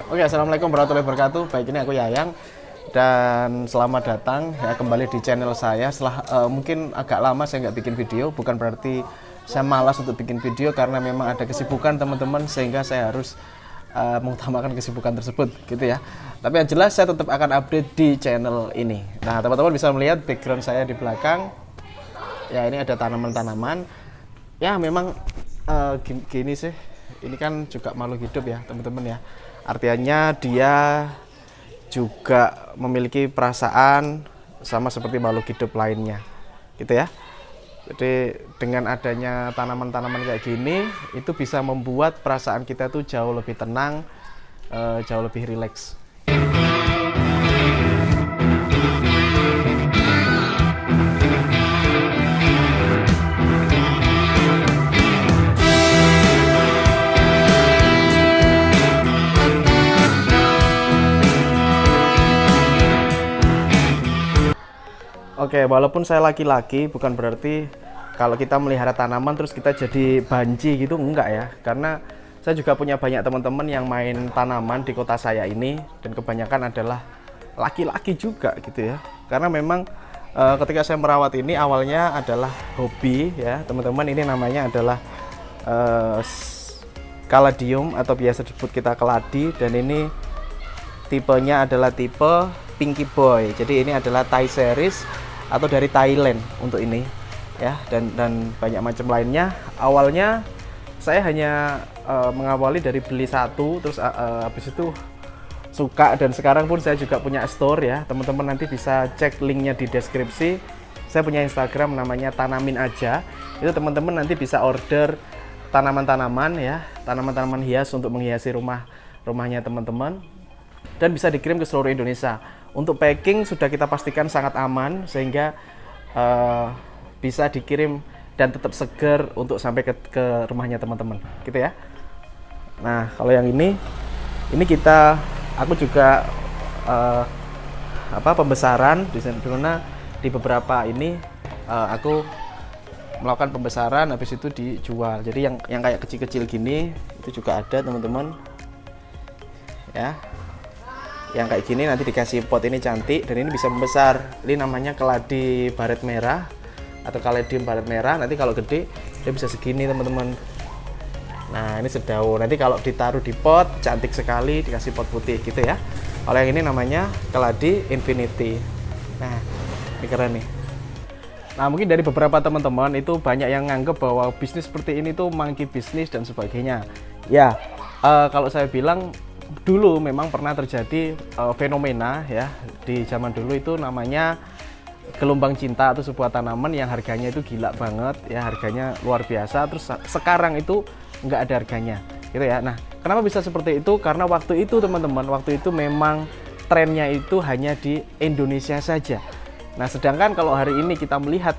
Oke, assalamualaikum warahmatullahi wabarakatuh. Baik, ini aku Yayang dan selamat datang ya kembali di channel saya. Setelah mungkin agak lama saya nggak bikin video, bukan berarti saya malas untuk bikin video karena memang ada kesibukan teman-teman sehingga saya harus mengutamakan kesibukan tersebut, gitu ya. Tapi yang jelas saya tetap akan update di channel ini. Nah, teman-teman bisa melihat background saya di belakang. Ya, ini ada tanaman-tanaman. Ya, memang gini sih. Ini kan juga makhluk hidup ya, teman-teman ya. Artinya dia juga memiliki perasaan sama seperti makhluk hidup lainnya, gitu ya. Jadi dengan adanya tanaman-tanaman kayak gini, itu bisa membuat perasaan kita tuh jauh lebih tenang, jauh lebih rileks. Oke, walaupun saya laki-laki, bukan berarti kalau kita melihara tanaman terus kita jadi banci gitu, enggak ya. Karena saya juga punya banyak teman-teman yang main tanaman di kota saya ini, dan kebanyakan adalah laki-laki juga gitu ya. Karena memang ketika saya merawat ini awalnya adalah hobi ya, teman-teman. Ini namanya adalah caladium atau biasa disebut kita keladi, dan ini tipenya adalah tipe Pinky Boy. Jadi ini adalah Thai series atau dari Thailand untuk ini ya, dan banyak macam lainnya. Awalnya saya hanya mengawali dari beli satu, terus habis itu suka, dan sekarang pun saya juga punya store ya, teman-teman. Nanti bisa cek linknya di deskripsi. Saya punya Instagram namanya Tanamin Aja. Itu teman-teman nanti bisa order tanaman-tanaman ya, tanaman-tanaman hias untuk menghiasi rumahnya teman-teman, dan bisa dikirim ke seluruh Indonesia. Untuk packing sudah kita pastikan sangat aman sehingga bisa dikirim dan tetap segar untuk sampai ke rumahnya teman-teman, gitu ya. Nah, kalau yang ini aku juga pembesaran di sana, di beberapa ini aku melakukan pembesaran, habis itu dijual. Jadi yang kayak kecil-kecil gini itu juga ada, teman-teman. Ya. Yang kayak gini nanti dikasih pot ini cantik, dan ini bisa membesar. Ini namanya keladi baret merah atau caladium baret merah. Nanti kalau gede dia bisa segini, teman-teman. Nah, ini sedaun. Nanti kalau ditaruh di pot cantik sekali, dikasih pot putih gitu ya. Kalau yang ini namanya keladi infinity. Nah, ini keren nih. Nah, mungkin dari beberapa teman-teman itu banyak yang nganggep bahwa bisnis seperti ini tuh monkey bisnis dan sebagainya. Ya, kalau saya bilang dulu memang pernah terjadi fenomena ya di zaman dulu, itu namanya gelombang cinta atau sebuah tanaman yang harganya itu gila banget ya, harganya luar biasa. Terus sekarang itu nggak ada harganya gitu ya. Nah, kenapa bisa seperti itu? Karena waktu itu teman-teman, waktu itu memang trennya itu hanya di Indonesia saja. Nah, sedangkan kalau hari ini kita melihat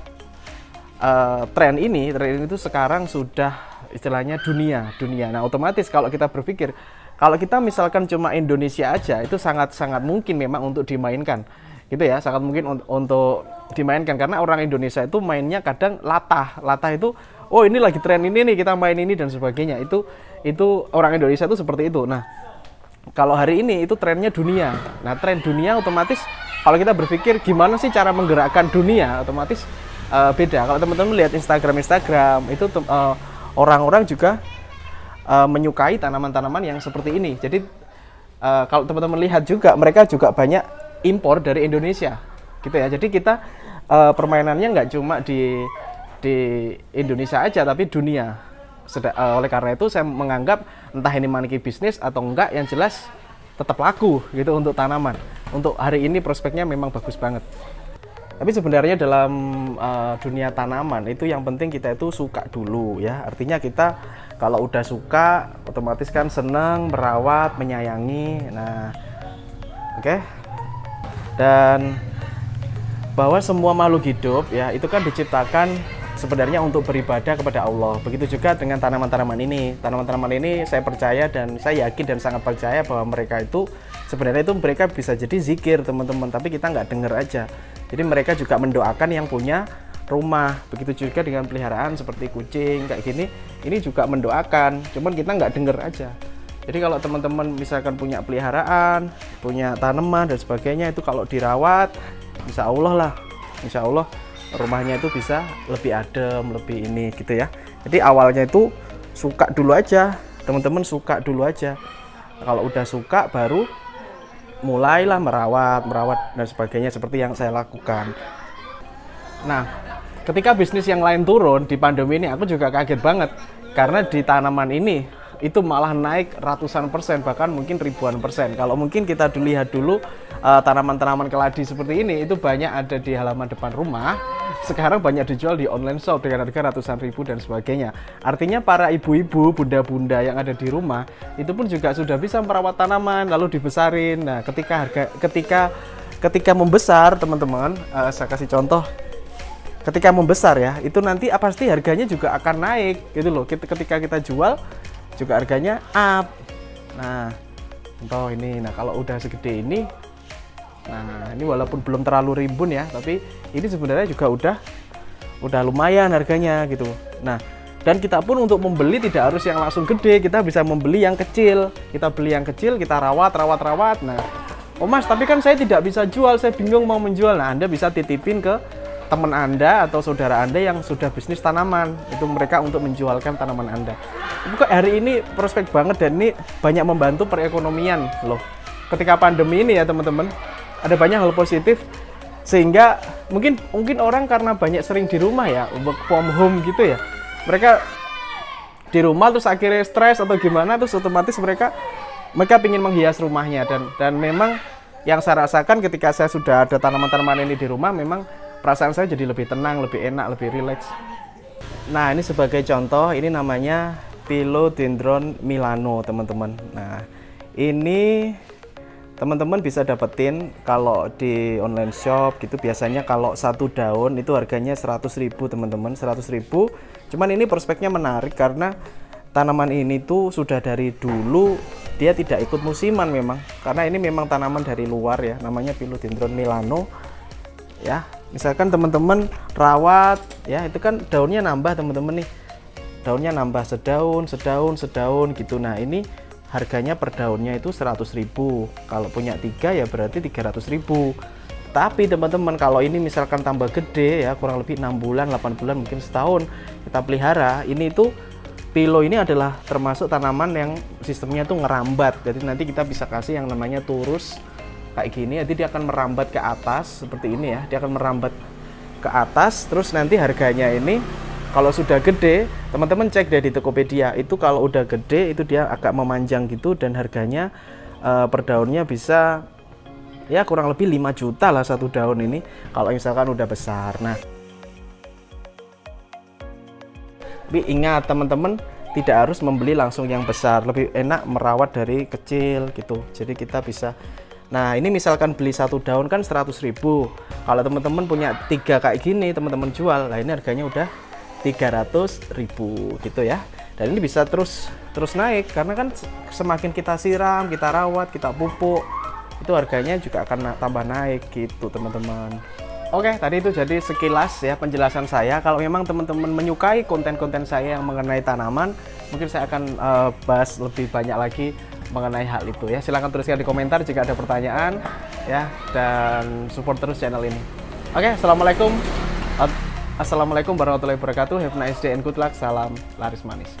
tren ini itu sekarang sudah istilahnya dunia. Nah, otomatis kalau kita berpikir, kalau kita misalkan cuma Indonesia aja, itu sangat mungkin memang untuk dimainkan, gitu ya, sangat mungkin untuk dimainkan, karena orang Indonesia itu mainnya kadang latah itu, oh ini lagi tren ini nih, kita main ini dan sebagainya. Itu orang Indonesia itu seperti itu. Nah, kalau hari ini itu trennya dunia. Nah, tren dunia otomatis kalau kita berpikir gimana sih cara menggerakkan dunia, otomatis beda. Kalau teman-teman lihat Instagram itu orang-orang juga menyukai tanaman-tanaman yang seperti ini. Jadi kalau teman-teman lihat juga, mereka juga banyak impor dari Indonesia, gitu ya. Jadi kita permainannya nggak cuma di Indonesia aja, tapi dunia. Oleh karena itu saya menganggap entah ini monkey bisnis atau enggak, yang jelas tetap laku gitu untuk tanaman. Untuk hari ini prospeknya memang bagus banget. Tapi sebenarnya dalam dunia tanaman itu yang penting kita itu suka dulu ya. Artinya kita kalau udah suka, otomatis kan senang merawat, menyayangi. Nah, oke. Dan bahwa semua makhluk hidup ya itu kan diciptakan sebenarnya untuk beribadah kepada Allah. Begitu juga dengan tanaman-tanaman ini. Tanaman-tanaman ini saya percaya dan saya yakin dan sangat percaya bahwa mereka itu sebenarnya itu mereka bisa jadi zikir, teman-teman. Tapi kita nggak dengar aja. Jadi mereka juga mendoakan yang punya rumah. Begitu juga dengan peliharaan seperti kucing kayak gini, ini juga mendoakan, cuman kita nggak denger aja. Jadi kalau teman-teman misalkan punya peliharaan, punya tanaman dan sebagainya, itu kalau dirawat, insya Allah lah, insya Allah rumahnya itu bisa lebih adem, lebih ini gitu ya. Jadi awalnya itu suka dulu aja, teman-teman suka dulu aja. Kalau udah suka baru mulailah merawat dan sebagainya seperti yang saya lakukan. Nah, ketika bisnis yang lain turun di pandemi ini, aku juga kaget banget karena di tanaman ini itu malah naik ratusan persen, bahkan mungkin ribuan persen. Kalau mungkin kita lihat dulu tanaman-tanaman keladi seperti ini itu banyak ada di halaman depan rumah, sekarang banyak dijual di online shop dengan harga ratusan ribu dan sebagainya. Artinya para ibu-ibu, bunda-bunda yang ada di rumah itu pun juga sudah bisa merawat tanaman lalu dibesarin. Nah, ketika membesar, teman-teman, saya kasih contoh. Ketika membesar ya, itu nanti pasti harganya juga akan naik gitu loh. Ketika kita jual juga harganya up. Nah, contoh ini. Nah, kalau udah segede ini, nah ini walaupun belum terlalu rimbun ya, tapi ini sebenarnya juga udah lumayan harganya gitu. Nah, dan kita pun untuk membeli tidak harus yang langsung gede, kita bisa membeli yang kecil. Kita beli yang kecil, kita rawat. Nah, oh Mas, tapi kan saya tidak bisa jual, saya bingung mau menjual. Nah, Anda bisa titipin ke teman Anda atau saudara Anda yang sudah bisnis tanaman, itu mereka untuk menjualkan tanaman Anda. Bukan hari ini prospek banget dan ini banyak membantu perekonomian loh. Ketika pandemi ini ya teman-teman, ada banyak hal positif sehingga mungkin orang karena banyak sering di rumah ya, work from home gitu ya. Mereka di rumah terus akhirnya stres atau gimana, terus otomatis mereka ingin menghias rumahnya dan memang yang saya rasakan ketika saya sudah ada tanaman-tanaman ini di rumah, memang perasaan saya jadi lebih tenang, lebih enak, lebih rileks. Nah, ini sebagai contoh, ini namanya Philodendron Milano, teman-teman. Nah, ini teman-teman bisa dapetin kalau di online shop gitu. Biasanya kalau satu daun itu harganya 100.000, teman-teman, 100.000. Cuman ini prospeknya menarik karena tanaman ini tuh sudah dari dulu dia tidak ikut musiman memang. Karena ini memang tanaman dari luar ya, namanya Philodendron Milano. Ya, misalkan teman-teman rawat ya, itu kan daunnya nambah teman-teman nih, daunnya nambah sedaun gitu. Nah, ini harganya per daunnya itu 100.000. Kalau punya 3 ya berarti 300.000. Tapi teman-teman kalau ini misalkan tambah gede ya, kurang lebih 6 bulan 8 bulan mungkin setahun kita pelihara, ini tuh Philo ini adalah termasuk tanaman yang sistemnya tuh ngerambat. Jadi nanti kita bisa kasih yang namanya turus kayak gini, jadi dia akan merambat ke atas seperti ini ya, dia akan merambat ke atas. Terus nanti harganya ini kalau sudah gede, teman-teman cek deh di Tokopedia, itu kalau udah gede itu dia agak memanjang gitu dan harganya per daunnya bisa ya kurang lebih 5 juta lah satu daun ini kalau misalkan udah besar. Nah, tapi ingat teman-teman, tidak harus membeli langsung yang besar, lebih enak merawat dari kecil gitu. Jadi kita bisa, nah ini misalkan beli satu daun kan 100.000. Kalau teman-teman punya 3 kayak gini, teman-teman jual, nah ini harganya udah 300.000 gitu ya. Dan ini bisa terus naik karena kan semakin kita siram, kita rawat, kita pupuk, itu harganya juga akan tambah naik gitu teman-teman. Oke, tadi itu jadi sekilas ya penjelasan saya. Kalau memang teman-teman menyukai konten-konten saya yang mengenai tanaman, mungkin saya akan bahas lebih banyak lagi mengenai hal itu ya. Silahkan tuliskan di komentar jika ada pertanyaan ya, dan support terus channel ini. Oke, assalamualaikum warahmatullahi wabarakatuh. Have a nice day and good luck. Salam laris manis.